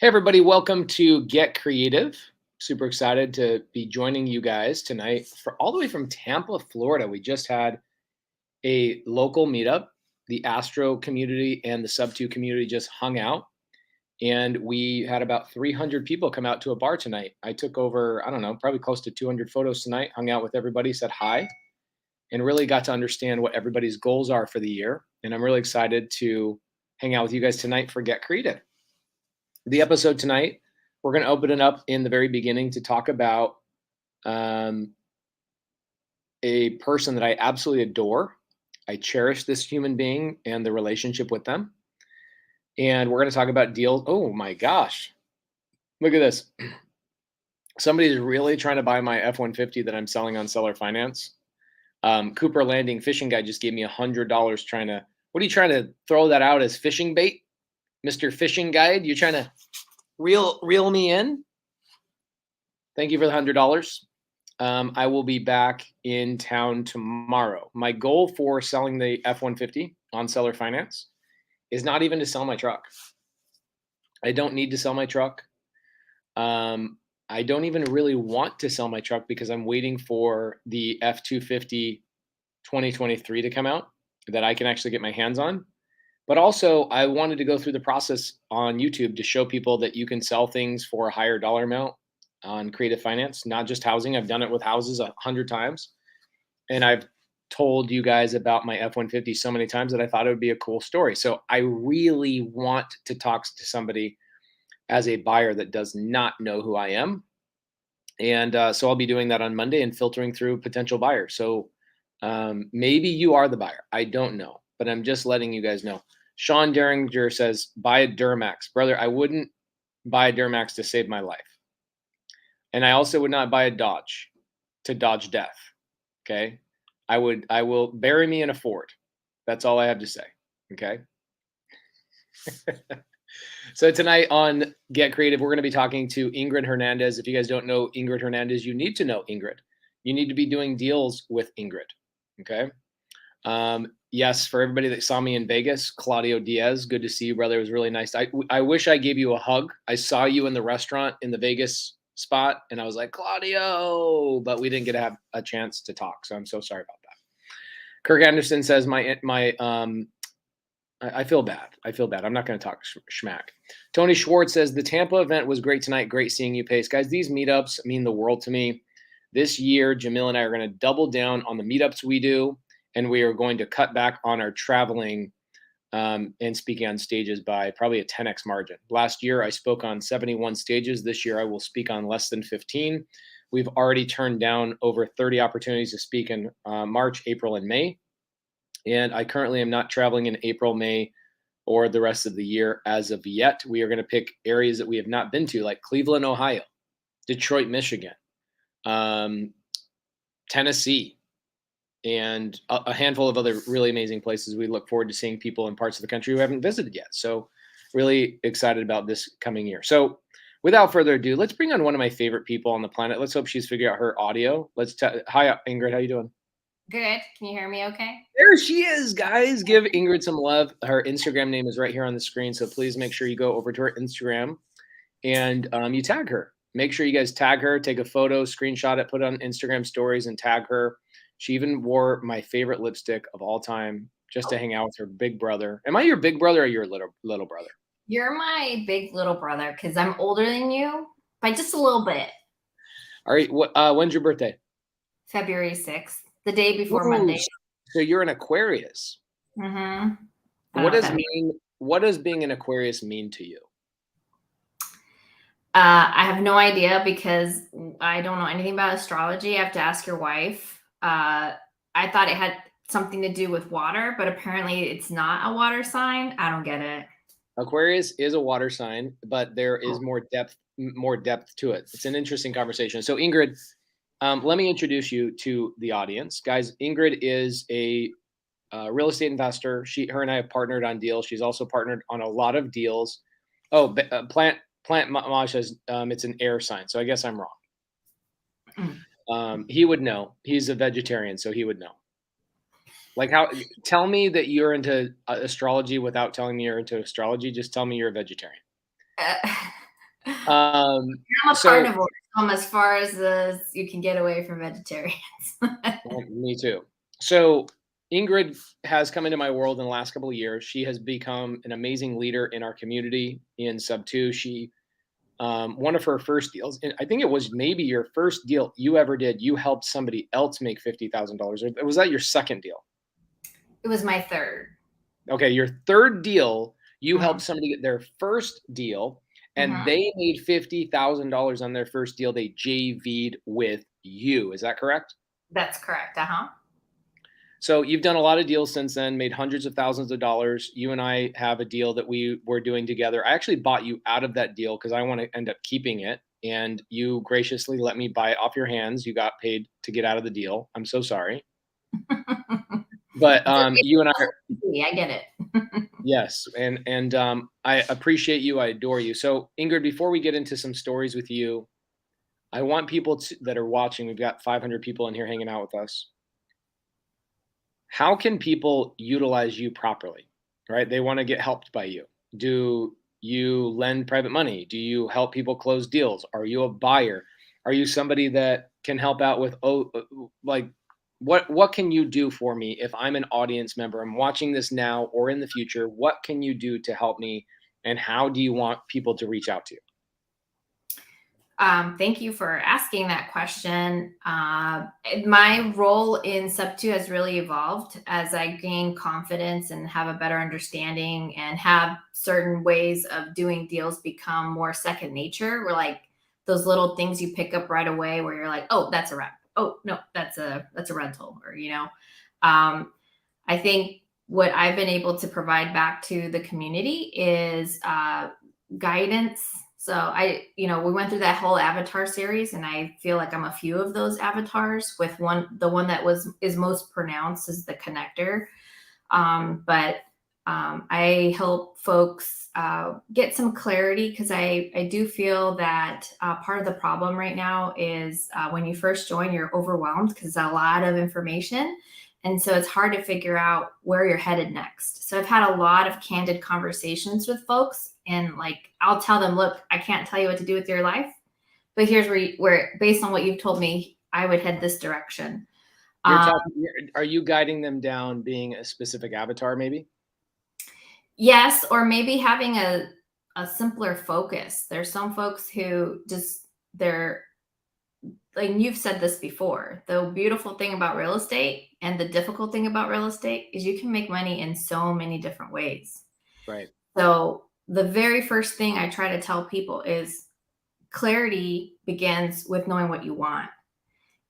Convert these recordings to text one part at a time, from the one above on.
Hey, everybody, welcome to Get Creative. Super excited to be joining you guys tonight for all the way from Tampa, Florida. We just had a local meetup. The Astro community and the Sub 2 community just hung out, and we had about 300 people come out to a bar tonight. I took over, I don't know, probably close to 200 photos tonight, hung out with everybody, said hi, and really got to understand what everybody's goals are for the year. And I'm really excited to hang out with you guys tonight for Get Creative. The episode tonight, we're going to open it up in the very beginning to talk about a person that I absolutely adore. I cherish this human being and the relationship with them. And we're going to talk about deals. Oh my gosh. Look at this. Somebody's really trying to buy my F-150 that I'm selling on seller finance. Cooper Landing Fishing Guide just gave me $100 trying to, what are you trying to throw that out as fishing bait? Mr. Fishing Guide, you're trying to reel me in? Thank you for the $100. I will be back in town tomorrow. My goal for selling the F-150 on seller finance is not even to sell my truck. I don't need to sell my truck. I don't even really want to sell my truck because I'm waiting for the F-250 2023 to come out that I can actually get my hands on. But also, I wanted to go through the process on YouTube to show people that you can sell things for a higher dollar amount on creative finance, not just housing. I've done it with houses 100 times. And I've told you guys about my F-150 so many times that I thought it would be a cool story. So I really want to talk to somebody as a buyer that does not know who I am. And so I'll be doing that on Monday and filtering through potential buyers. So maybe you are the buyer. I don't know, but I'm just letting you guys know. Sean Derringer says, buy a Duramax. Brother, I wouldn't buy a Duramax to save my life. And I also would not buy a Dodge to dodge death. Okay. I will bury me in a Ford. That's all I have to say. Okay. So tonight on Get Creative, we're going to be talking to Ingrid Hernandez. If you guys don't know Ingrid Hernandez, you need to know Ingrid. You need to be doing deals with Ingrid. Okay. Yes, for everybody that saw me in Vegas, Claudio Diaz, good to see you, brother. It was really nice. I wish I gave you a hug. I saw you in the restaurant in the Vegas spot, and I was like, Claudio, but we didn't get to have a chance to talk, so I'm so sorry about that. Kirk Anderson says, I feel bad. I feel bad. I'm not going to talk schmack. Tony Schwartz says, the Tampa event was great tonight. Great seeing you, Pace. Guys, these meetups mean the world to me. This year, Jamil and I are going to double down on the meetups we do, and we are going to cut back on our traveling and speaking on stages by probably a 10x margin. Last year, I spoke on 71 stages. This year, I will speak on less than 15. We've already turned down over 30 opportunities to speak in March, April, and May. And I currently am not traveling in April, May, or the rest of the year as of yet. We are going to pick areas that we have not been to, like Cleveland, Ohio, Detroit, Michigan, Tennessee, and a handful of other really amazing places. We look forward to seeing people in parts of the country who haven't visited yet. So really excited about this coming year. So without further ado, let's bring on one of my favorite people on the planet. Let's hope she's figured out her audio. Hi, Ingrid. How you doing? Good. Can you hear me okay? There she is, guys. Give Ingrid some love. Her Instagram name is right here on the screen. So please make sure you go over to her Instagram and you tag her. Make sure you guys tag her, take a photo, screenshot it, put it on Instagram stories and tag her. She even wore my favorite lipstick of all time just to hang out with her big brother. Am I your big brother or your little brother? You're my big little brother because I'm older than you by just a little bit. All right. When's your birthday? February 6th, the day before Monday. So you're an Aquarius. Mm-hmm. What does being an Aquarius mean to you? I have no idea because I don't know anything about astrology. I have to ask your wife. I thought it had something to do with water, but apparently it's not a water sign. I don't get it. Aquarius is a water sign, but there is more depth to it. It's an interesting conversation. So Ingrid, let me introduce you to the audience. Guys, Ingrid is a real estate investor. Her and I have partnered on deals. She's also partnered on a lot of deals. Oh, Plant Maj says it's an air sign. So I guess I'm wrong. He would know. He's a vegetarian, so he would know. Like tell me that you're into astrology without telling me you're into astrology. Just tell me you're a vegetarian. Um, I'm a so carnivore, so I'm as far as you can get away from vegetarians. me too. So Ingrid has come into my world in the last couple of years. She has become an amazing leader in our community in Sub Two. She one of her first deals, and I think it was maybe your first deal you ever did. You helped somebody else make $50,000. Or was that your second deal? It was my third. Okay, your third deal, you helped Mhm, somebody get their first deal, and mhm. they made $50,000 on their first deal. They JV'd with you. Is that correct? That's correct, uh-huh. So you've done a lot of deals since then, made hundreds of thousands of dollars. You and I have a deal that we were doing together. I actually bought you out of that deal because I want to end up keeping it. And you graciously let me buy it off your hands. You got paid to get out of the deal. I'm so sorry. But It's okay, you and I are, I get it. yes. And I appreciate you. I adore you. So Ingrid, before we get into some stories with you, I want people that are watching, we've got 500 people in here hanging out with us. How can people utilize you properly? Right? They want to get helped by you. Do you lend private money? Do you help people close deals? Are you a buyer? Are you somebody that can help out with like what can you do for me if I'm an audience member? I'm watching this now or in the future. What can you do to help me and how do you want people to reach out to you? Thank you for asking that question. My role in Sub 2 has really evolved as I gain confidence and have a better understanding and have certain ways of doing deals become more second nature. Where like those little things you pick up right away where you're like, oh, that's a rep. Oh, no, that's a rental, or I think what I've been able to provide back to the community is guidance. So we went through that whole Avatar series, and I feel like I'm a few of those avatars. With the one that is most pronounced is the connector. But I help folks get some clarity because I do feel that part of the problem right now is when you first join, you're overwhelmed because a lot of information. And so it's hard to figure out where you're headed next. So I've had a lot of candid conversations with folks, and like I'll tell them, look, I can't tell you what to do with your life, but here's where based on what you've told me, I would head this direction. You're Um, talking are you guiding them down being a specific avatar maybe? Yes, or maybe having a simpler focus. There's some folks who just they're like you've said this before. The beautiful thing about real estate and the difficult thing about real estate is you can make money in so many different ways. Right. So the very first thing I try to tell people is clarity begins with knowing what you want.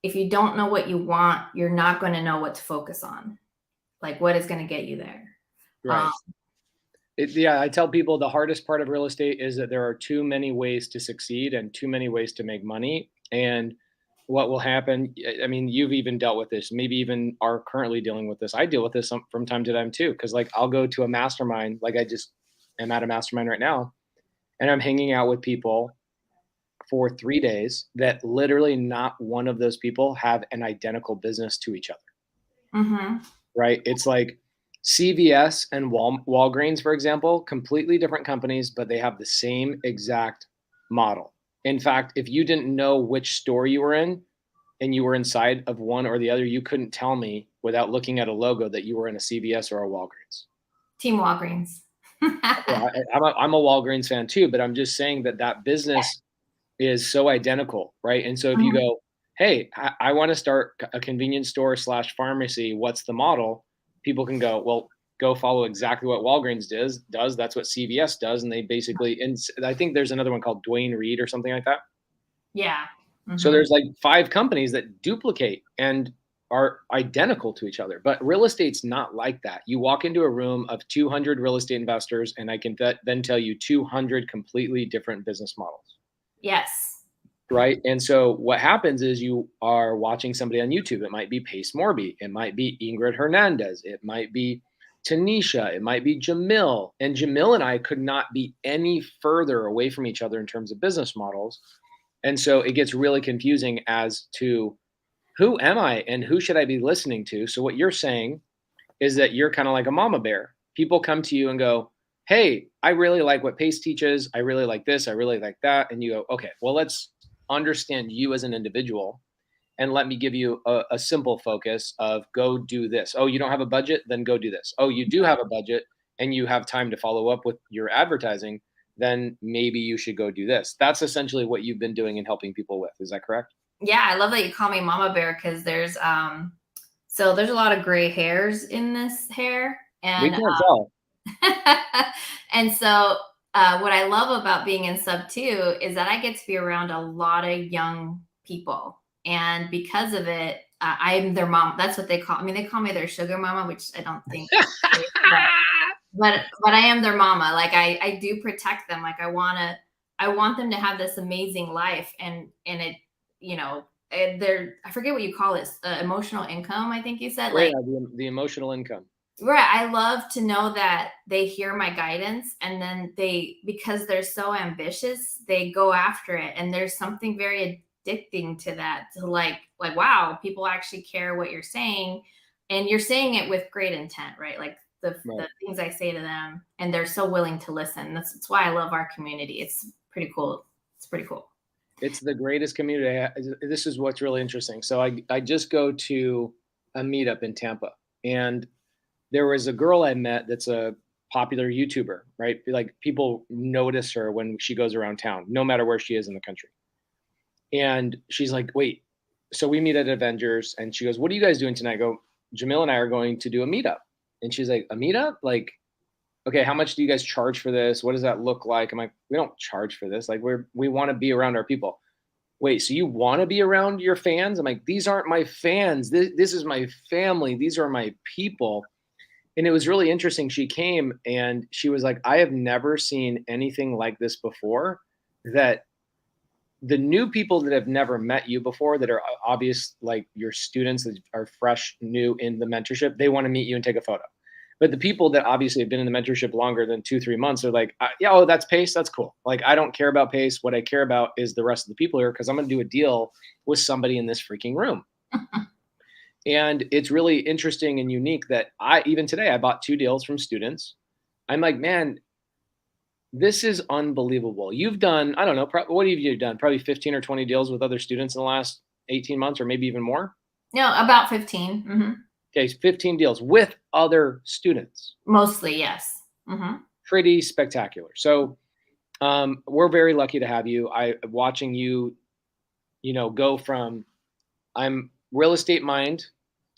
If you don't know what you want, you're not going to know what to focus on. Like what is going to get you there. Um, Right. Yeah, I tell people the hardest part of real estate is that there are too many ways to succeed and too many ways to make money. And what will happen, I mean, you've even dealt with this, maybe even are currently dealing with this. I deal with this from time to time too, because like I'll go to a mastermind, like I just am at a mastermind right now, and I'm hanging out with people for 3 days that literally not one of those people have an identical business to each other. mhm. Right? It's like CVS and Walgreens, for example, completely different companies, but they have the same exact model. In fact, if you didn't know which store you were in and you were inside of one or the other, you couldn't tell me without looking at a logo that you were in a CVS or a Walgreens. Team Walgreens. Yeah, I'm a Walgreens fan too, but I'm just saying that that business is so identical, right? And so if you Mhm. go, hey, I want to start a convenience store slash pharmacy, what's the model? People can go, well, go follow exactly what Walgreens does. That's what CVS does. And they basically, and I think there's another one called Dwayne Reed or something like that. Yeah. So Mhm. there's like 5 companies that duplicate and are identical to each other. But real estate's not like that. You walk into a room of 200 real estate investors, and I can then tell you 200 completely different business models. Yes. Right. And so what happens is you are watching somebody on YouTube. It might be Pace Morby. It might be Ingrid Hernandez. It might be Tanisha. It might be Jamil. And Jamil and I could not be any further away from each other in terms of business models. And so it gets really confusing as to who am I and who should I be listening to? So what you're saying is that you're kind of like a mama bear. People come to you and go, hey, I really like what Pace teaches. I really like this. I really like that. And you go, okay, well, let's understand you as an individual and let me give you a simple focus of go do this. Oh, you don't have a budget? Then go do this. Oh, you do have a budget and you have time to follow up with your advertising, then maybe you should go do this. That's essentially what you've been doing and helping people with. Is that correct? Yeah, I love that you call me Mama Bear because there's a lot of gray hairs in this hair, We and can't tell. and so what I love about being in sub two is that I get to be around a lot of young people, and because of it, I'm their mom. That's what they call. I mean, they call me their sugar mama, which I don't think. But I am their mama. Like I do protect them. Like I want them to have this amazing life, and it, you know, they're, I forget what you call it, emotional income, I think you said. Yeah, Like, the emotional income. right. I love to know that they hear my guidance, and then they, because they're so ambitious, they go after it. And there's something very addicting to that, to like, wow, people actually care what you're saying, and you're saying it with great intent, right? Like Right. the things I say to them, and they're so willing to listen. That's why I love our community. It's pretty cool. It's pretty cool. It's the greatest community. This is what's really interesting. So I just go to a meetup in Tampa, and there was a girl I met that's a popular YouTuber, right? Like people notice her when she goes around town, no matter where she is in the country. And she's like, wait, so we meet at Avengers, and she goes, what are you guys doing tonight? I go, Jamil and I are going to do a meetup. And she's like, a meetup? Like, okay, how much do you guys charge for this? What does that look like? I'm like, we don't charge for this. Like we want to be around our people. Wait, so you want to be around your fans? I'm like, these aren't my fans. This is my family. These are my people. And it was really interesting. She came and she was like, I have never seen anything like this before. That the new people that have never met you before, that are obvious, like your students that are fresh, new in the mentorship, they want to meet you and take a photo. But the people that obviously have been in the mentorship longer than 2-3 months are like, yeah, oh, that's Pace. That's cool. Like, I don't care about Pace. What I care about is the rest of the people here, because I'm going to do a deal with somebody in this freaking room. And it's really interesting and unique that even today, I bought 2 deals from students. I'm like, man, this is unbelievable. You've done, I don't know, what have you done? Probably 15 or 20 deals with other students in the last 18 months, or maybe even more. No, about 15. Okay, 15 deals with other students. Mostly, yes. Pretty spectacular. So we're very lucky to have you. Watching you, go from I'm real estate mind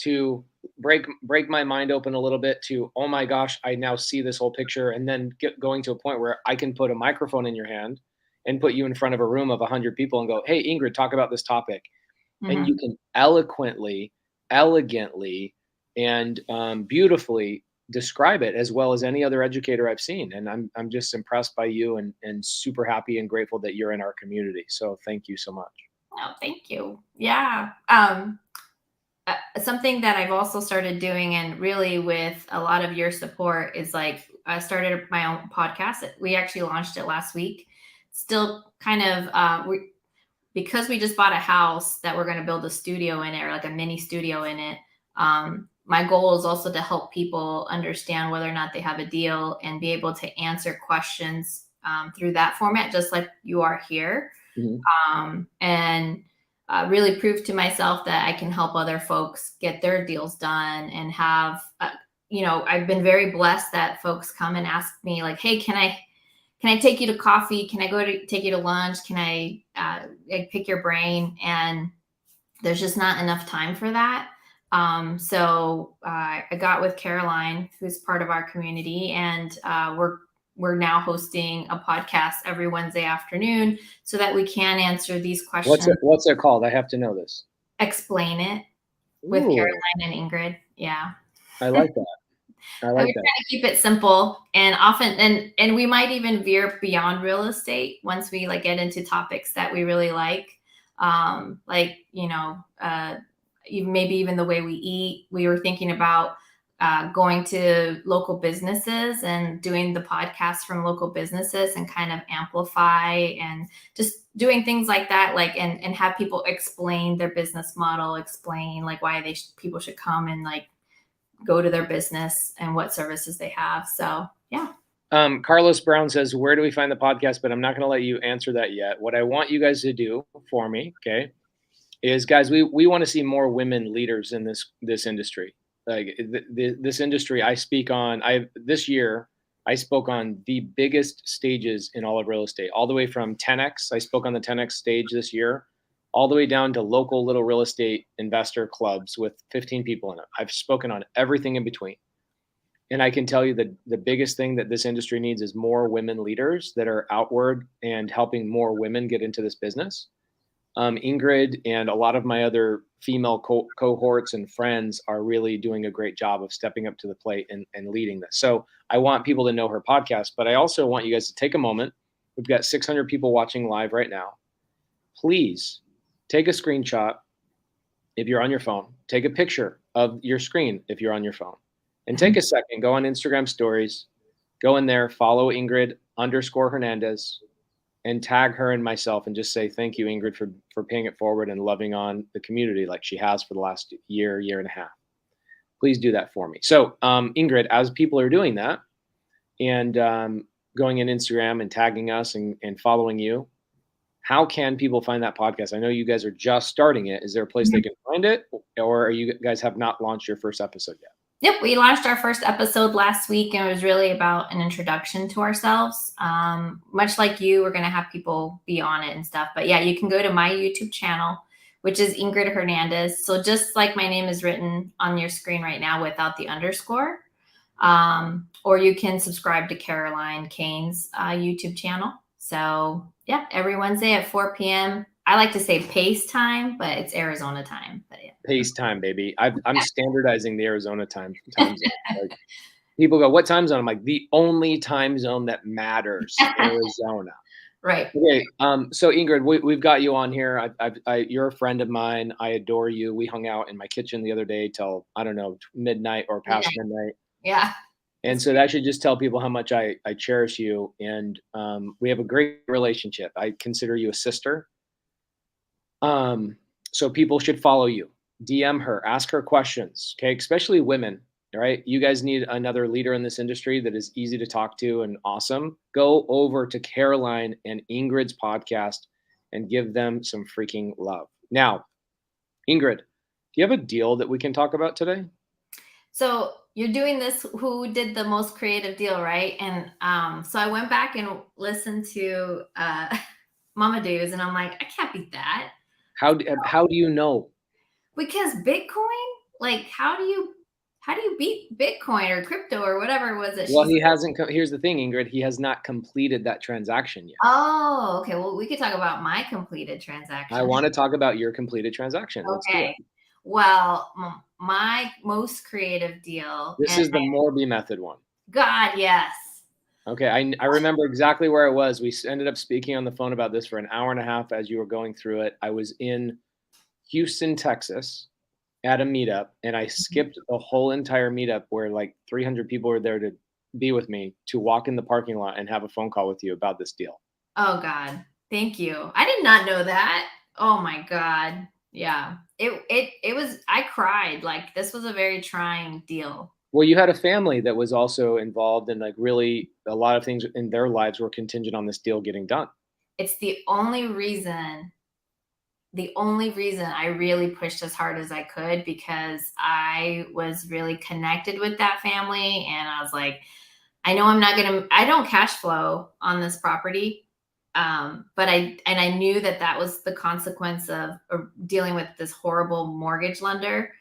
to break my mind open a little bit to, oh my gosh, I now see this whole picture, and then going to a point where I can put a microphone in your hand and put you in front of a room of 100 people and go, hey, Ingrid, talk about this topic. And you can eloquently, elegantly, and beautifully describe it as well as any other educator I've seen. And I'm just impressed by you, and super happy and grateful that you're in our community. So thank you so much. Oh, thank you. Yeah. Something that I've also started doing, and really with a lot of your support, is like I started my own podcast. We actually launched it last week. Still kind of because we just bought a house that we're going to build a studio in it, or like a mini studio in it. My goal is also to help people understand whether or not they have a deal, and be able to answer questions through that format, just like you are here. And really prove to myself that I can help other folks get their deals done, and have, I've been very blessed that folks come and ask me like, hey, can I take you to coffee? Can I take you to lunch? Can I pick your brain? And there's just not enough time for that. So I got with Caroline, who's part of our community, and we're now hosting a podcast every Wednesday afternoon, so that we can answer these questions. What's it called? I have to know this. Explain It with Ooh, Caroline and Ingrid. Yeah. I like that. I like We that. try to keep it simple, and often, and we might even veer beyond real estate once we get into topics that we really like. Maybe even the way we eat. We were thinking about going to local businesses and doing the podcast from local businesses, and kind of amplify, and just doing things like that, and have people explain their business model, explain why people should come and go to their business and what services they have. So yeah. Carlos Brown says, where do we find the podcast? But I'm not going to let you answer that yet. What I want you guys to do for me, okay, is guys, we want to see more women leaders in this industry. Like this industry I speak on, this year I spoke on the biggest stages in all of real estate, all the way from 10X. I spoke on the 10X stage this year, all the way down to local little real estate investor clubs with 15 people in it. I've spoken on everything in between. And I can tell you that the biggest thing that this industry needs is more women leaders that are outward and helping more women get into this business. Ingrid and a lot of my other female cohorts and friends are really doing a great job of stepping up to the plate and leading this. So I want people to know her podcast, but I also want you guys to take a moment. We've got 600 people watching live right now. Please take a screenshot if you're on your phone. Take a picture of your screen if you're on your phone. And take a second, go on Instagram stories, go in there, follow Ingrid_Hernandez, and tag her and myself and just say, thank you, Ingrid, for paying it forward and loving on the community like she has for the last year and a half. Please do that for me. So Ingrid, as people are doing that and going in Instagram and tagging us and following you, how can people find that podcast? I know you guys are just starting it. Is there a place they can find it, or you guys have not launched your first episode yet? Yep, we launched our first episode last week, and it was really about an introduction to ourselves. Much like you, we're going to have people be on it and stuff. But yeah, you can go to my YouTube channel, which is Ingrid Hernandez. So just like my name is written on your screen right now without the underscore. Or you can subscribe to Caroline Kane's YouTube channel. So yeah, every Wednesday at 4 p.m. I like to say pace time, but it's Arizona time. But yeah. Pace time, baby. I'm standardizing the Arizona time zone. Like, people go, what time zone? I'm like, the only time zone that matters, Arizona. Right. Okay. So Ingrid, we've got you on here. You're a friend of mine. I adore you. We hung out in my kitchen the other day till, I don't know, midnight or past midnight. Yeah. And so that should just tell people how much I cherish you. And we have a great relationship. I consider you a sister. So people should follow you, DM her, ask her questions. Okay. Especially women, right? You guys need another leader in this industry that is easy to talk to and awesome. Go over to Caroline and Ingrid's podcast and give them some freaking love. Now, Ingrid, do you have a deal that we can talk about today? So you're doing this, who did the most creative deal, right? And so I went back and listened to Mama Do's, and I'm like, I can't beat that. How do you know? Because Bitcoin, like, how do you beat Bitcoin or crypto or whatever it was that? Well, he hasn't. Here's the thing, Ingrid. He has not completed that transaction yet. Oh, okay. Well, we could talk about my completed transaction. I want to talk about your completed transaction. Okay. Well, my most creative deal. This is the Morby method one. God, yes. Okay, I remember exactly where I was. We ended up speaking on the phone about this for an hour and a half as you were going through it. I was in Houston, Texas at a meetup, and I skipped the whole entire meetup where like 300 people were there to be with me, to walk in the parking lot and have a phone call with you about this deal. Oh God, thank you. I did not know that. Oh my God. Yeah, it was, I cried. Like, this was a very trying deal. Well, you had a family that was also involved, and like really a lot of things in their lives were contingent on this deal getting done. It's the only reason I really pushed as hard as I could, because I was really connected with that family. And I was like, I know I don't cash flow on this property. But I knew that was the consequence of dealing with this horrible mortgage lender.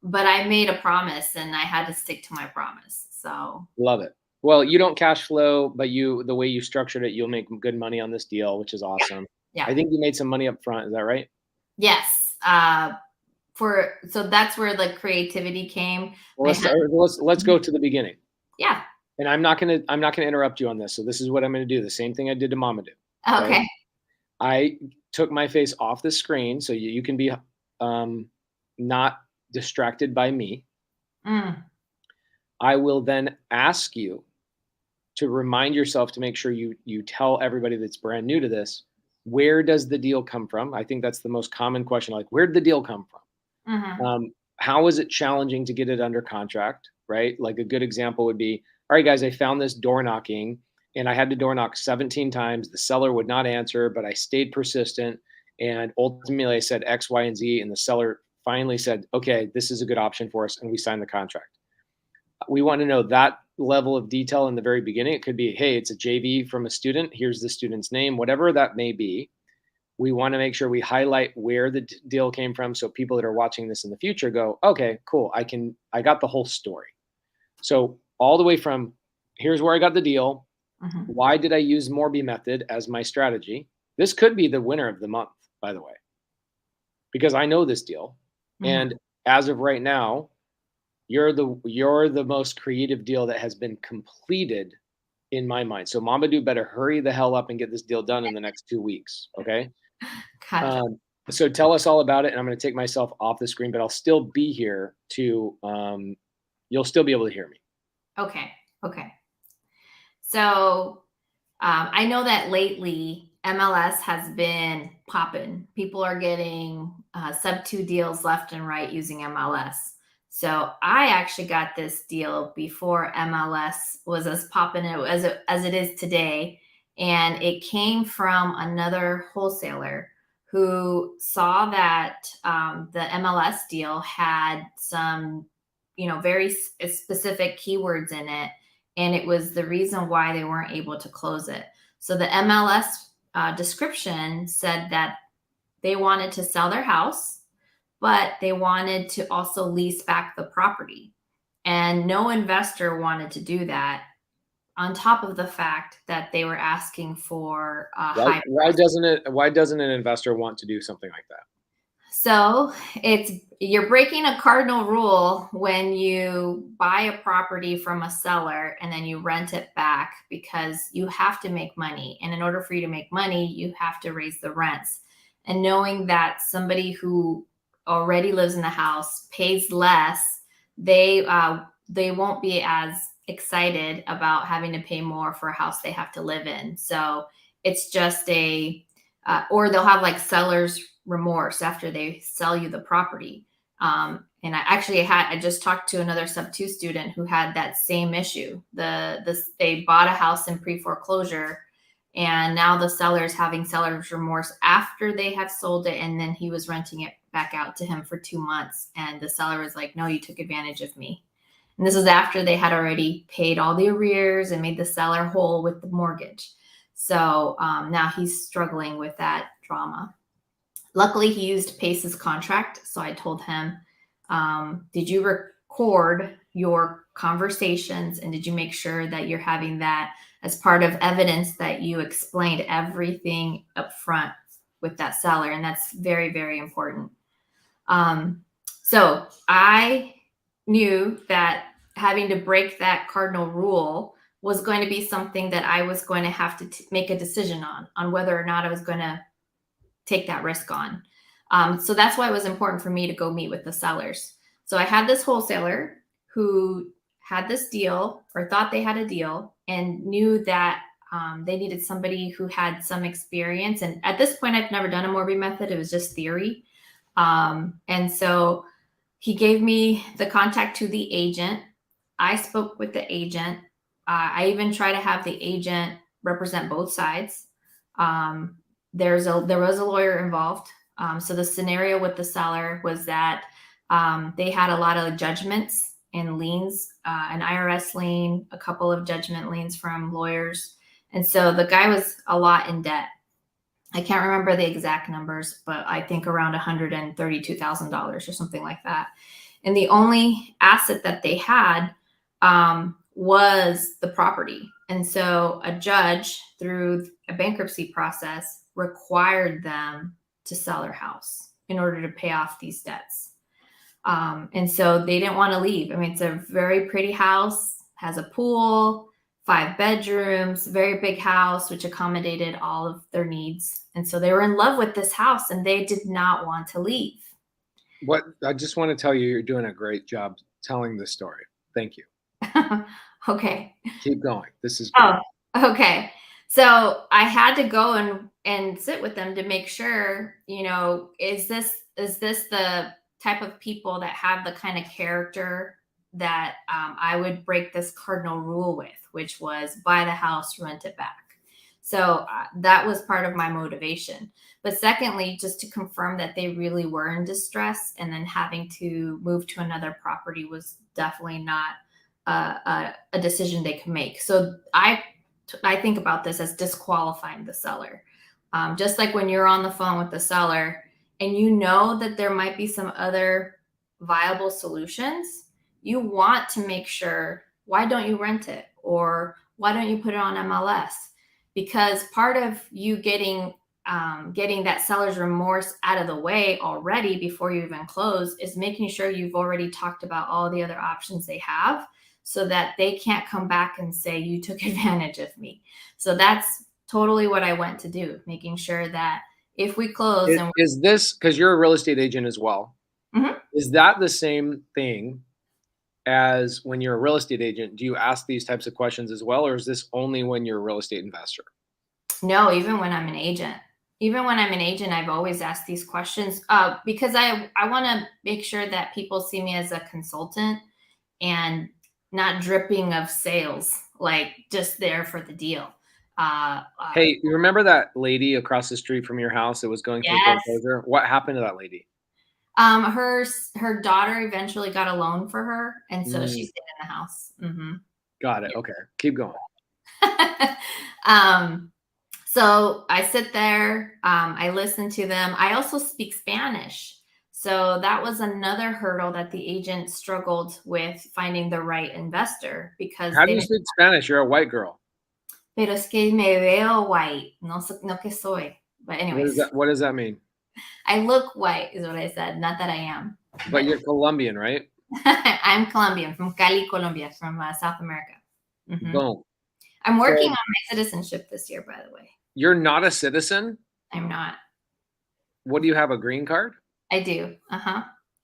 But I made a promise, and I had to stick to my promise. So love it. Well, you don't cash flow, but the way you structured it, you'll make good money on this deal, which is awesome. Yeah. I think you made some money up front. Is that right? Yes. So that's where the creativity came. Well, let's go to the beginning. Yeah. And I'm not gonna interrupt you on this. So this is what I'm gonna do. The same thing I did to Mama Do. Okay. I took my face off the screen so you can be not distracted by me. I will then ask you to remind yourself to make sure you tell everybody that's brand new to this, where does the deal come from? I think that's the most common question. Like, where did the deal come from? How is it challenging to get it under contract, right? Like a good example would be, all right, guys, I found this door knocking and I had to door knock 17 times. The seller would not answer, but I stayed persistent. And ultimately, I said X, Y, and Z. And the seller finally said, okay, this is a good option for us. And we signed the contract. We want to know that level of detail in the very beginning. It could be, hey, it's a JV from a student. Here's the student's name, whatever that may be. We want to make sure we highlight where the deal came from, so people that are watching this in the future go, okay, cool. I got the whole story. So all the way from here's where I got the deal. Mhm. Why did I use Morby method as my strategy? This could be the winner of the month, by the way, because I know this deal. Mhm. And as of right now, you're the most creative deal that has been completed in my mind. So Mamadou better hurry the hell up and get this deal done in the next 2 weeks. Okay. Gotcha. So tell us all about it, and I'm going to take myself off the screen, but I'll still be here to. You'll still be able to hear me. Okay. Okay. So I know that lately MLS has been popping. People are getting sub two deals left and right using MLS. So I actually got this deal before MLS was as popping as it is today, and it came from another wholesaler who saw that the MLS deal had some, very specific keywords in it, and it was the reason why they weren't able to close it. So the MLS description said that they wanted to sell their house, but they wanted to also lease back the property. And no investor wanted to do that, on top of the fact that they were asking for a Why? high Why price. doesn't it? Why doesn't an investor want to do something like that? So you're breaking a cardinal rule when you buy a property from a seller and then you rent it back, because you have to make money. And in order for you to make money, you have to raise the rents. And knowing that somebody who already lives in the house pays less, they won't be as excited about having to pay more for a house they have to live in. So it's just or they'll have like seller's remorse after they sell you the property. And I just talked to another sub two student who had that same issue. They bought a house in pre foreclosure, and now the seller's having seller's remorse after they have sold it, and then he was renting it back out to him for 2 months, and the seller was like, "No, you took advantage of me." And this was after they had already paid all the arrears and made the seller whole with the mortgage. So now he's struggling with that drama. Luckily, he used Pace's contract. So I told him, did you record your conversations, and did you make sure that you're having that as part of evidence that you explained everything up front with that seller? And that's very, very important. So I knew that having to break that cardinal rule was going to be something that I was going to have to make a decision on whether or not I was going to take that risk on. So that's why it was important for me to go meet with the sellers. So I had this wholesaler who had this deal, or thought they had a deal, and knew that they needed somebody who had some experience. And at this point, I've never done a Morby method. It was just theory. And so he gave me the contact to the agent. I spoke with the agent. I even try to have the agent represent both sides. There was a lawyer involved. So the scenario with the seller was that they had a lot of judgments and liens, an IRS lien, a couple of judgment liens from lawyers. And so the guy was a lot in debt. I can't remember the exact numbers, but I think around $132,000 or something like that. And the only asset that they had was the property. And so a judge, through a bankruptcy process, required them to sell their house in order to pay off these debts. And so they didn't want to leave. I mean, it's a very pretty house, has a pool, 5 bedrooms, very big house, which accommodated all of their needs. And so they were in love with this house, and they did not want to leave. What I just want to tell you, you're doing a great job telling this story. Thank you. Okay. Keep going. This is great. Oh, okay. So I had to go and sit with them to make sure, is this the type of people that have the kind of character that I would break this cardinal rule with, which was buy the house, rent it back. So that was part of my motivation. But secondly, just to confirm that they really were in distress, and then having to move to another property was definitely not a decision they could make. So I think about this as disqualifying the seller. Just like when you're on the phone with the seller and you know that there might be some other viable solutions, you want to make sure, why don't you rent it? Or why don't you put it on MLS? Because part of you getting that seller's remorse out of the way already before you even close is making sure you've already talked about all the other options they have, so that they can't come back and say you took advantage of me. So that's totally what I went to do, making sure that if we close and Is this, because you're a real estate agent as well, Mhm. is that the same thing as when you're a real estate agent? Do you ask these types of questions as well, or is this only when you're a real estate investor? No, even when I'm an agent. Even when I'm an agent, I've always asked these questions because I want to make sure that people see me as a consultant and not dripping of sales, like just there for the deal. Hey, you remember that lady across the street from your house that was going through Yes. foreclosure? What happened to that lady? Her daughter eventually got a loan for her, and so she Mm, stayed in the house. Hmm. got it. Okay, keep going. um, So I sit there, I listen to them. I also speak Spanish. So that was another hurdle that the agent struggled with finding the right investor because How do they you didn't. speak Spanish? You're a white girl. Pero es que me veo white, no que soy. But What does anyways, that What does that mean? I look white is what I said, not that I am. But But you're Colombian, right? I'm Colombian, from Cali, Colombia, from South America. Hmm. Boom. I'm working on So my citizenship this year, by the way. you're not a citizen? I'm not. What do you have, a green card? I do.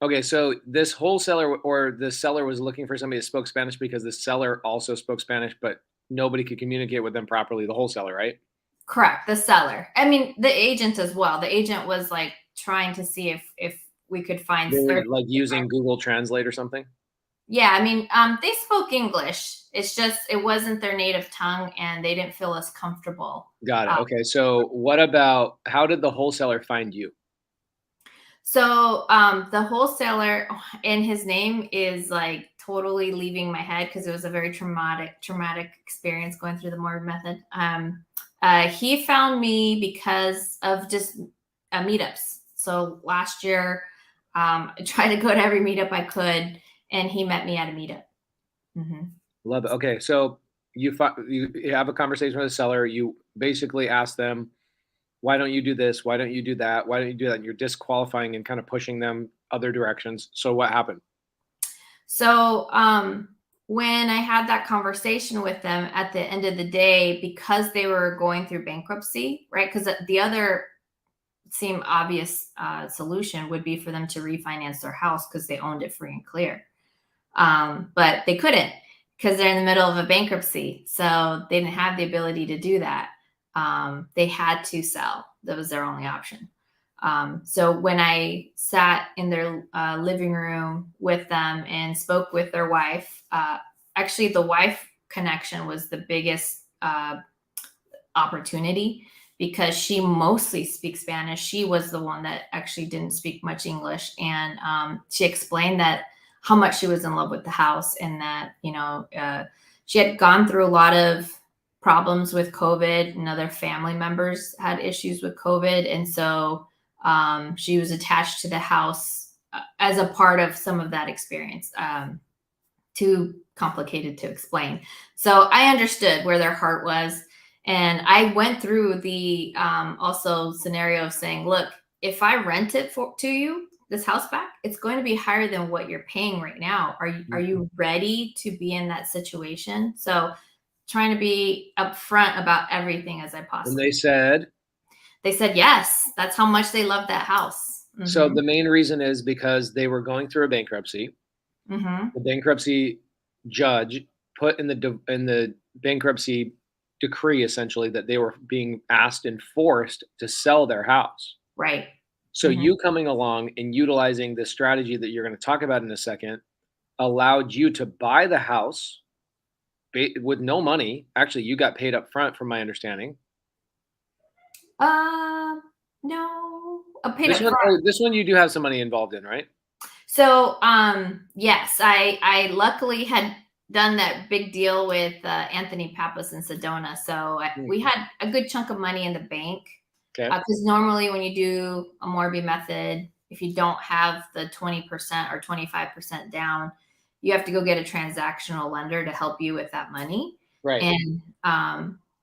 Okay, so this wholesaler or the seller was looking for somebody that spoke Spanish because the seller also spoke Spanish, but nobody could communicate with them properly, the wholesaler, right? Correct, the seller. I mean, the agent as well. The agent was like trying to see if we could find They were certain like using Google Translate or something? Yeah, I mean, they spoke English. It's just it wasn't their native tongue, and they didn't feel as comfortable. Got it. Uh, Okay, so what about, how did the wholesaler find you? so the wholesaler, and his name is like totally leaving my head because it was a very traumatic experience going through the Morby method. He found me because of just meetups. So last year, I tried to go to every meetup I could, and he met me at a meetup. Hmm. Love it. Okay, so you have a conversation with a seller. You basically ask them, "Why don't you do this? Why don't you do that? Why don't you do that?" And you're disqualifying and kind of pushing them other directions. So what happened? So when I had that conversation with them at the end of the day, because they were going through bankruptcy, right? Because the other seem obvious solution would be for them to refinance their house because they owned it free and clear. But they couldn't because they're in the middle of a bankruptcy. So they didn't have the ability to do that. They had to sell. That was their only option. So when I sat in their living room with them and spoke with their wife, actually, the wife connection was the biggest opportunity because she mostly speaks Spanish. She was the one that actually didn't speak much English. And she explained that how much she was in love with the house, and that, she had gone through a lot of problems with COVID, and other family members had issues with COVID. And so she was attached to the house as a part of some of that experience. Too complicated to explain. So I understood where their heart was. And I went through the also scenario of saying, look, if I rent it to you, this house back, it's going to be higher than what you're paying right now. Are you ready to be in that situation? So trying to be upfront about everything as I And possibly. They said yes. That's how much they love that house. so Hmm. the main reason is because they were going through a bankruptcy. Hmm. The bankruptcy judge put in the bankruptcy decree essentially that they were being asked and forced to sell their house. Right. So Hmm. you coming along and utilizing the strategy that you're going to talk about in a second allowed you to buy the house with no money. Actually, you got paid up front, from my understanding. Uh, no, paid up front. This one you do have some money involved in, right? So, yes, I luckily had done that big deal with Anthony Pappas in Sedona. So we had a good chunk of money in the bank. Okay. Because normally when you do a Morby method, if you don't have the 20% or 25% down, you have to go get a transactional lender to help you with that money. Right. And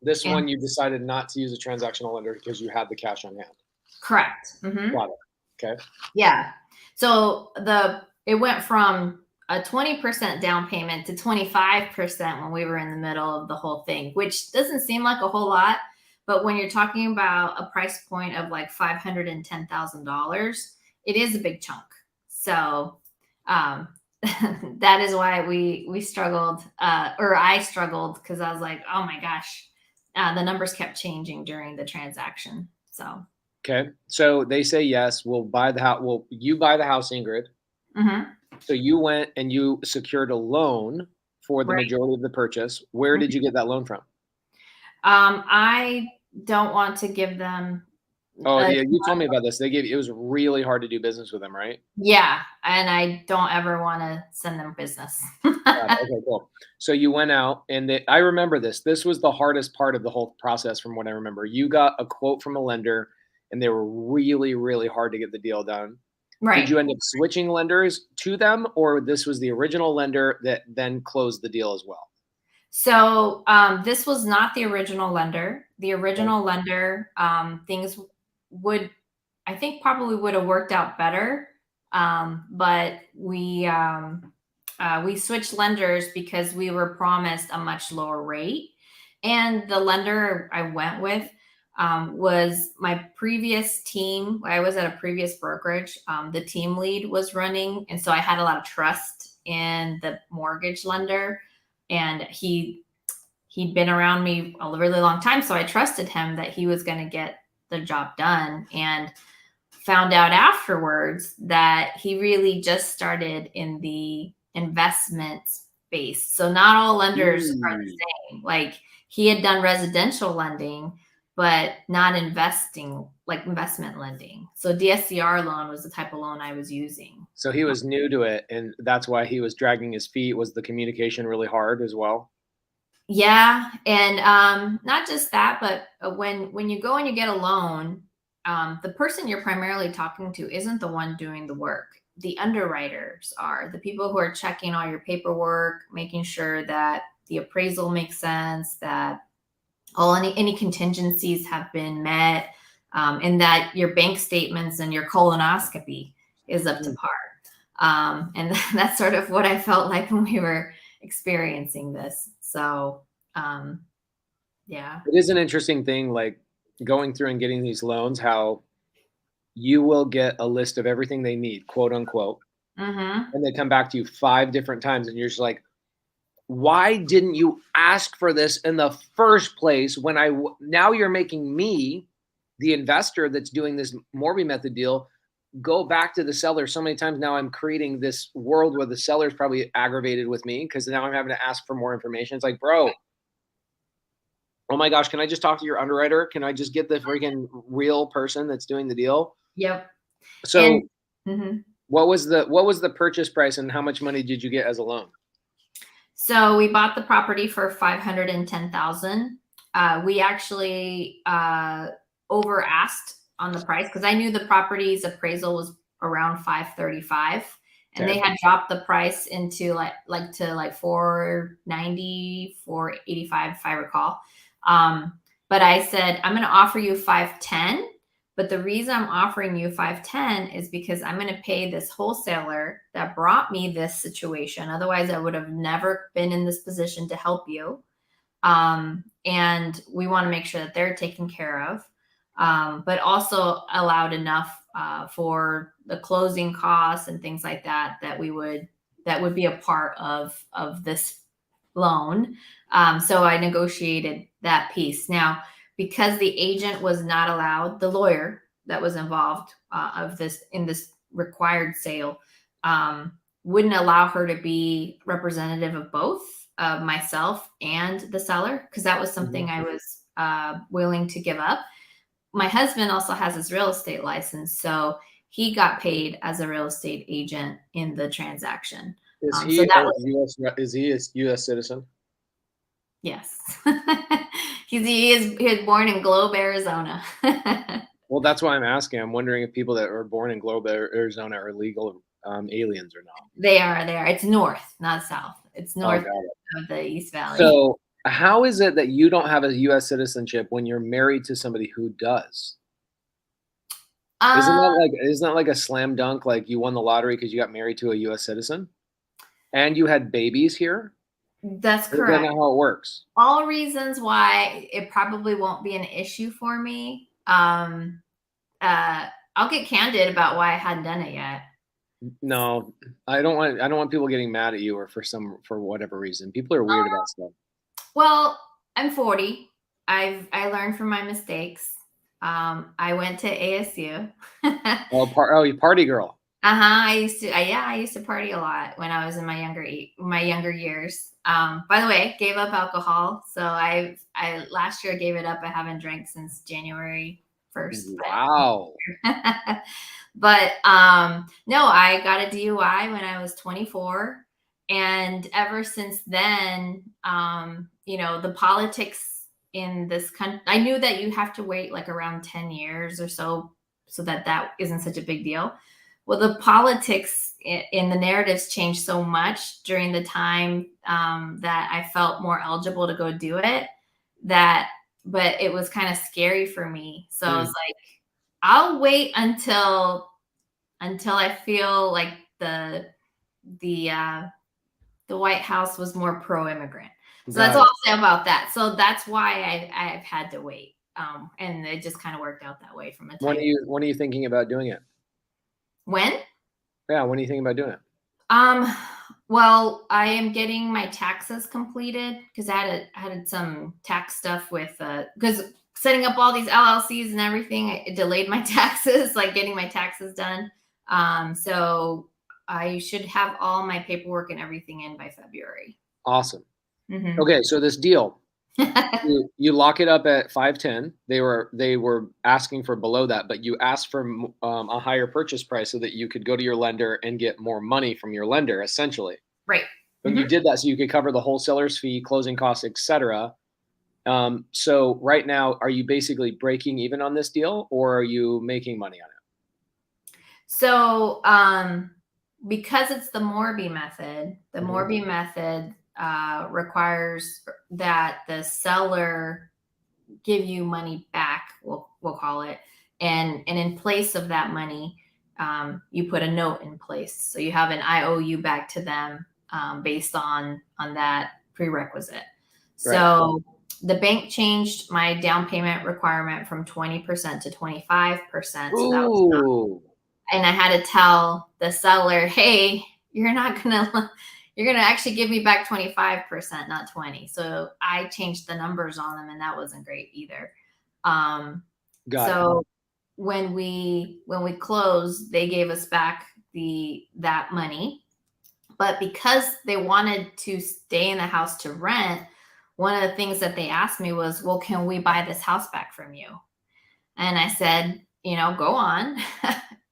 this one you decided not to use a transactional lender because you had the cash on hand. Correct. Mm-hmm. Got it. Okay. Yeah. So it went from a 20% down payment to 25% when we were in the middle of the whole thing, which doesn't seem like a whole lot. But when you're talking about a price point of like $510,000, it is a big chunk. So that is why we struggled, or I struggled, because I was like, oh my gosh, the numbers kept changing during the transaction. So. Okay. So they say, yes, we'll buy the house. Well, you buy the house, Ingrid. Mm-hmm. So you went and you secured a loan for the majority of the purchase. Where did you get that loan from? I don't want to give them. Oh, yeah, you told me about this. It was really hard to do business with them, right? Yeah, and I don't ever want to send them business. Okay, cool. So you went out, and I remember this. This was the hardest part of the whole process, from what I remember. You got a quote from a lender, and they were really, really hard to get the deal done. Right. Did you end up switching lenders to them, or this was the original lender that then closed the deal as well? So this was not the original lender. The original lender, things would, I think, probably would have worked out better, but we switched lenders because we were promised a much lower rate, and the lender I went with was my previous team. I was at a previous brokerage. The team lead was running, and so I had a lot of trust in the mortgage lender, and he'd been around me a really long time, so I trusted him that he was going to get the job done, and found out afterwards that he really just started in the investment space. So not all lenders are the same. Like, he had done residential lending, but not investment lending. So DSCR loan was the type of loan I was using. So he was new to it, and that's why he was dragging his feet. Was the communication really hard as well? Yeah, and not just that, but when you go and you get a loan, the person you're primarily talking to isn't the one doing the work. The underwriters are the people who are checking all your paperwork, making sure that the appraisal makes sense, that any contingencies have been met, and that your bank statements and your colonoscopy is up to par. And that's sort of what I felt like when we were experiencing this. So, yeah. It is an interesting thing, like going through and getting these loans, how you will get a list of everything they need, quote unquote. And they come back to you 5 different times, and you're just like, why didn't you ask for this in the first place? Now you're making me, the investor that's doing this Morby method deal, go back to the seller so many times. Now I'm creating this world where the seller's probably aggravated with me because now I'm having to ask for more information. It's like, bro, oh my gosh, can I just talk to your underwriter? Can I just get the freaking real person that's doing the deal? Yep. So what was the purchase price, and how much money did you get as a loan? So we bought the property for $510,000. We actually over asked on the price because I knew the property's appraisal was around $535, and they had dropped the price into like $490, $485, if I recall. But I said, I'm going to offer you $510. But the reason I'm offering you $510 is because I'm going to pay this wholesaler that brought me this situation. Otherwise, I would have never been in this position to help you. And we want to make sure that they're taken care of, but also allowed enough for the closing costs and things like that that would be a part of this loan. So I negotiated that piece. Now, because the agent was not allowed, the lawyer that was involved in this required sale wouldn't allow her to be representative of both myself and the seller, because that was something I was willing to give up. My husband also has his real estate license, so he got paid as a real estate agent in the transaction. Is So he that a was, U.S. Is he a U.S. citizen? yes. He was born in Globe, Arizona. Well, that's why I'm asking. I'm wondering if people that are born in Globe, Arizona, are legal aliens or not. They are there. It's north, not south. It's Oh, north got it. of the East Valley. So, how is it that you don't have a U.S. citizenship when you're married to somebody who does? Uh, Isn't that like a slam dunk? Like you won the lottery because you got married to a U.S. citizen and you had babies here? that's Is that correct. not how it works? All reasons why it probably won't be an issue for me. I'll get candid about why I hadn't done it yet. No, I don't want people getting mad at you or for whatever reason. People are weird about stuff. Well, I'm 40. I learned from my mistakes. I went to ASU. You party girl. I used to. I used to party a lot when I was in my younger years. By the way, gave up alcohol. So I last year gave it up. I haven't drank since January 1st. Wow. But no, I got a DUI when I was 24, and ever since then, the politics in this country. I knew that you have to wait like around 10 years or so that isn't such a big deal. Well, the politics in the narratives changed so much during the time that I felt more eligible to go do it. But it was kind of scary for me. So I was like, I'll wait until I feel like the White House was more pro-immigrant. So that's all I'll say about that. So that's why I've had to wait. And it just kind of worked out that way from a time. When are you thinking about doing it? When? Yeah, when are you thinking about doing it? Well, I am getting my taxes completed because I had some tax stuff with because setting up all these LLCs and everything, it delayed my taxes, like getting my taxes done. So I should have all my paperwork and everything in by February. Awesome. Okay, so this deal, you lock it up at 510. They were asking for below that, but you asked for a higher purchase price so that you could go to your lender and get more money from your lender, essentially. Right. But you did that so you could cover the wholesaler's fee, closing costs, etc. So right now, are you basically breaking even on this deal, or are you making money on it? So because it's the Morby method, requires that the seller give you money back, we'll call it, and in place of that money, you put a note in place, so you have an IOU back to them based on that prerequisite. Right. So the bank changed my down payment requirement from 20% to 25%. So that was and I had to tell the seller, hey, you're gonna actually give me back 25%, not 20. So I changed the numbers on them, and that wasn't great either. So when we closed, they gave us back that money, but because they wanted to stay in the house to rent, one of the things that they asked me was, well, can we buy this house back from you? And I said, go on.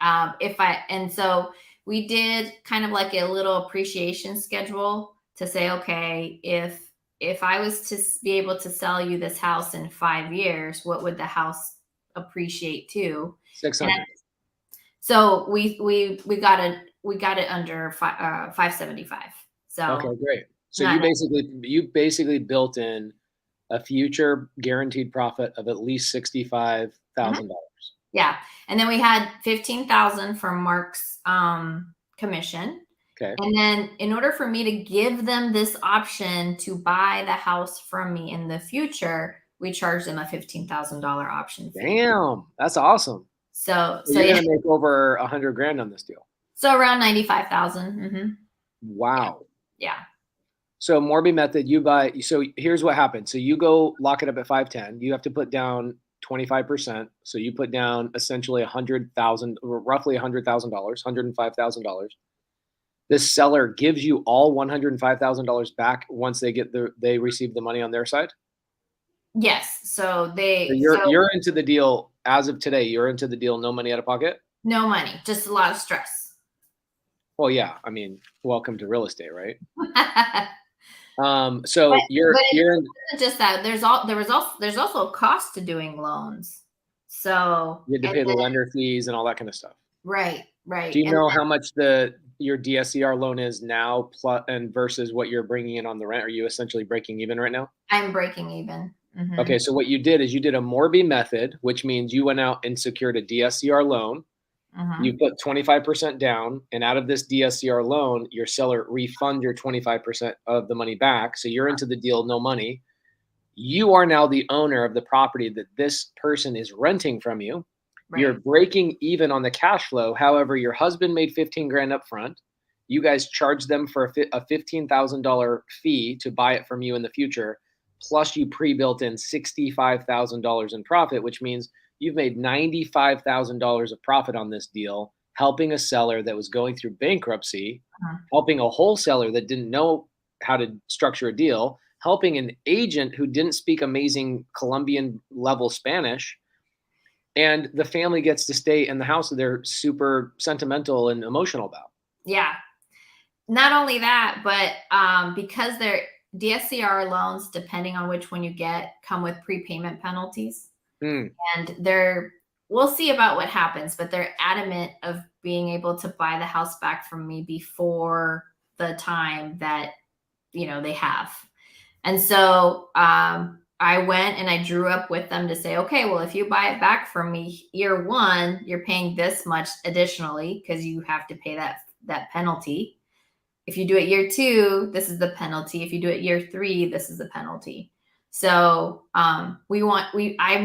And so we did kind of like a little appreciation schedule to say, okay, if I was to be able to sell you this house in 5 years, what would the house appreciate to? 600. So we got it under 575. So okay, great. So you basically built in a future guaranteed profit of at least $65,000. Yeah. And then we had 15,000 from Mark's commission. Okay. And then in order for me to give them this option to buy the house from me in the future, we charged them a $15,000 option fee. Damn, that's awesome. So you're gonna make over $100,000 on this deal. So around 95,000. Wow. Yeah. So Morby method, you buy. So here's what happens. So you go lock it up at 510. You have to put down 25%. So you put down essentially $100,000, roughly $100,000, $105,000. this seller gives you all $105,000 back once they receive the money on their side? Yes. So So you're into the deal as of today. You're into the deal, no money out of pocket? no money, just a lot of stress. Well, yeah. I mean, welcome to real estate, right? But So you're it in, wasn't just that. There's also a cost to doing loans. So you had to and pay the then, lender fees and all that kind of stuff. right, Do you and know how much your DSCR loan is now plus and versus what you're bringing in on the rent? Are you essentially breaking even right now? I'm breaking even. Okay, so what you did is you did a Morby method, which means you went out and secured a DSCR loan. You put 25% down, and out of this DSCR loan, your seller refund your 25% of the money back. So you're into the deal, no money. You are now the owner of the property that this person is renting from you. You're Right. breaking even on the cash flow. However, your husband made 15 grand up front. You guys charged them for a $15,000 fee to buy it from you in the future. Plus, you pre-built in $65,000 in profit, which means you've made $95,000 of profit on this deal, helping a seller that was going through bankruptcy, helping a wholesaler that didn't know how to structure a deal, helping an agent who didn't speak amazing Colombian level Spanish, and the family gets to stay in the house that they're super sentimental and emotional about. Yeah. Not only that, but because their DSCR loans, depending on which one you get, come with prepayment penalties. Mm, And we'll see about what happens, but they're adamant of being able to buy the house back from me before the time that, they have. And so I went and I drew up with them to say, okay, well, if you buy it back from me year one, you're paying this much additionally because you have to pay that penalty. If you do it year two, this is the penalty. If you do it year three, this is the penalty. So I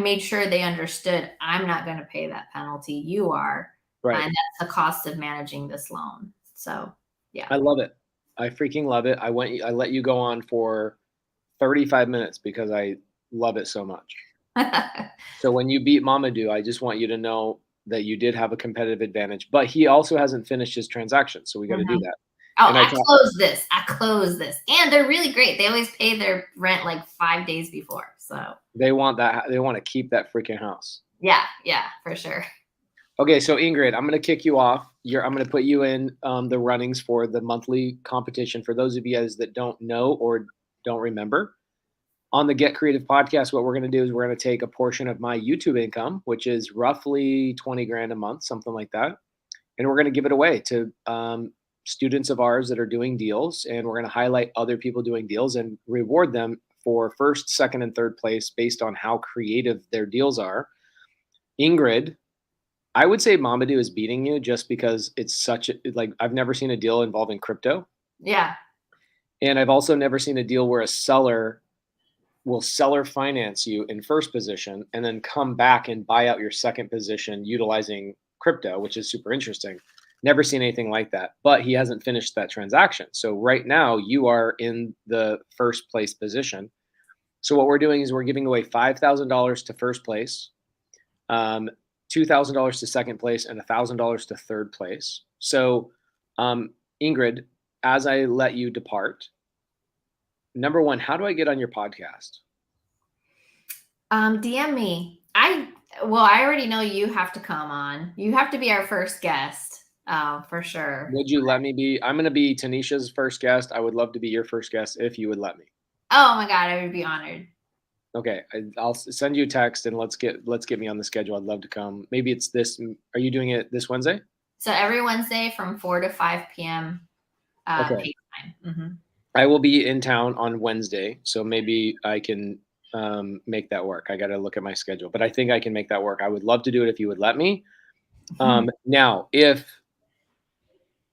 made sure they understood I'm not going to pay that penalty. You are. right. And that's the cost of managing this loan. So yeah. I love it. I freaking love it. I let you go on for 35 minutes because I love it so much. So when you beat Mamadou, I just want you to know that you did have a competitive advantage, but he also hasn't finished his transaction. So we got to do Mhm. that. Oh, And I closed this. And they're really great. They always pay their rent like 5 days before. So they want that. They want to keep that freaking house. yeah, for sure. Okay, so Ingrid, I'm going to kick you off. I'm going to put you in the runnings for the monthly competition. For those of you guys that don't know or don't remember, on the Get Creative podcast, what we're going to do is we're going to take a portion of my YouTube income, which is roughly 20 grand a month, something like that, and we're going to give it away to students of ours that are doing deals, and we're going to highlight other people doing deals and reward them for first, second, and third place based on how creative their deals are. Ingrid, I would say Mamadou is beating you just because it's I've never seen a deal involving crypto. Yeah. And I've also never seen a deal where a seller will seller finance you in first position and then come back and buy out your second position utilizing crypto, which is super interesting. Never seen anything like that, but he hasn't finished that transaction. So right now you are in the first place position. So what we're doing is we're giving away $5,000 to first place, $2,000 to second place, and $1,000 to third place. So, Ingrid, as I let you depart, number one, how do I get on your podcast? DM me. I already know you have to come on. You have to be our first guest, for sure. Would you let me be? I'm going to be Tanisha's first guest. I would love to be your first guest if you would let me. Oh my God, I would be honored. Okay, I'll send you a text and let's get me on the schedule. I'd love to come. Maybe it's this. Are you doing it this Wednesday? So every Wednesday from 4 to 5 p.m. Okay. Pace time. Mm-hmm. I will be in town on Wednesday, so maybe I can make that work. I got to look at my schedule, but I think I can make that work. I would love to do it if you would let me. Now, if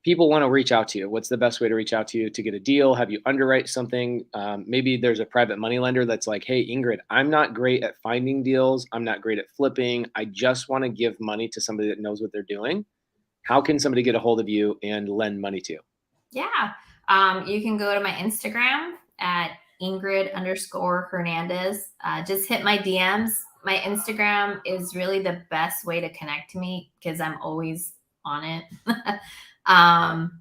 people want to reach out to you, what's the best way to reach out to you to get a deal? Have you underwrite something? Maybe there's a private money lender that's like, hey, Ingrid, I'm not great at finding deals. I'm not great at flipping. I just want to give money to somebody that knows what they're doing. How can somebody get a hold of you and lend money to you? Yeah. You can go to my Instagram at Ingrid_Hernandez. Just hit my DMs. My Instagram is really the best way to connect to me because I'm always on it.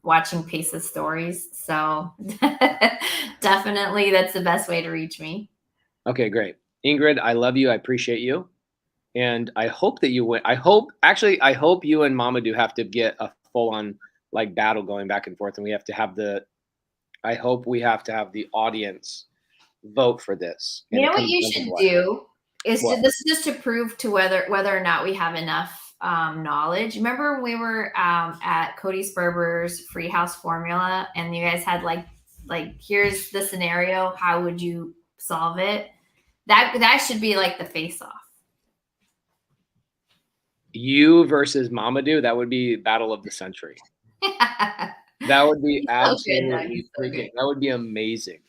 Watching Pace's stories. So definitely that's the best way to reach me. Okay, great. Ingrid, I love you. I appreciate you. And I hope that you win. I hope you and Mama do have to get a full on like battle going back and forth. And I hope we have to have the audience vote for this. And You it know what comes you down to should what? do is What? this is just to prove to whether or not we have enough knowledge. Remember when we were at Cody Sperber's free house formula and you guys had like here's the scenario, how would you solve it? That should be like the face off. You versus Mamadou, that would be battle of the century. That would be So good, though. absolutely He's so freaking, good. that would be amazing.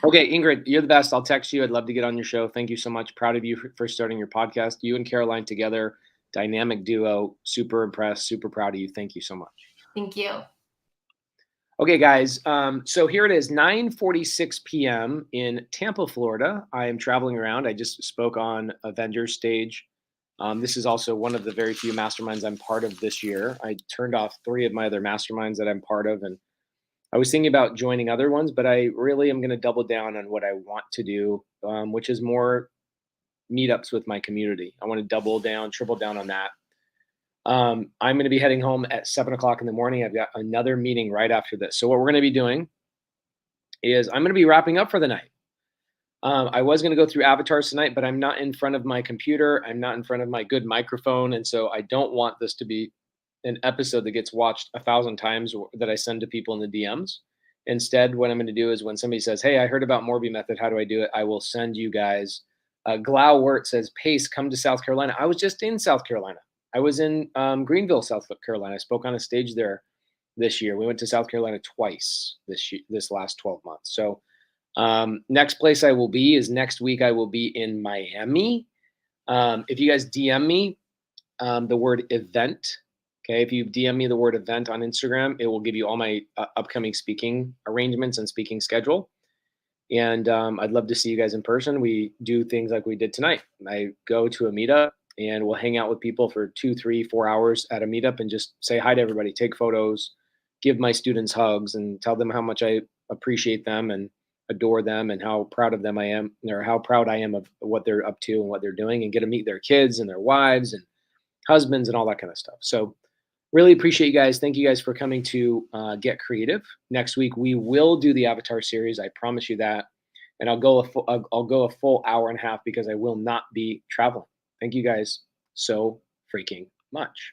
Okay, Ingrid, you're the best. I'll text you. I'd love to get on your show. Thank you so much. Proud of you for starting your podcast. You and Caroline together, dynamic duo. Super impressed. Super proud of you. Thank you so much. Thank you. Okay, guys. So here it is, 9:46 p.m. in Tampa, Florida. I am traveling around. I just spoke on Avengers stage. This is also one of the very few masterminds I'm part of this year. I turned off 3 of my other masterminds that I'm part of, and I was thinking about joining other ones, but I really am going to double down on what I want to do, which is more meetups with my community. I want to double down, triple down on that. I'm going to be heading home at 7 o'clock in the morning. I've got another meeting right after this. So what we're going to be doing is I'm going to be wrapping up for the night. I was going to go through avatars tonight, but I'm not in front of my computer. I'm not in front of my good microphone. And so I don't want this to be an episode that gets watched 1,000 times that I send to people in the DMs. Instead, what I'm going to do is when somebody says, "Hey, I heard about Morby method. How do I do it?" I will send you guys. Glau Wirt says, "Pace, come to South Carolina." I was just in South Carolina. I was in Greenville, South Carolina. I spoke on a stage there this year. We went to South Carolina twice this last 12 months. So next place I will be is next week. I will be in Miami. If you guys DM me the word event, okay, if you DM me the word event on Instagram, it will give you all my upcoming speaking arrangements and speaking schedule. And I'd love to see you guys in person. We do things like we did tonight. I go to a meetup and we'll hang out with people for 2, 3, 4 hours at a meetup and just say hi to everybody, take photos, give my students hugs, and tell them how much I appreciate them and adore them and how proud of them I am, or how proud I am of what they're up to and what they're doing, and get to meet their kids and their wives and husbands and all that kind of stuff. So really appreciate you guys. Thank you guys for coming to Get Creative. Next week we will do the Avatar series. I promise you that, and I'll go a full hour and a half because I will not be traveling. Thank you guys so freaking much.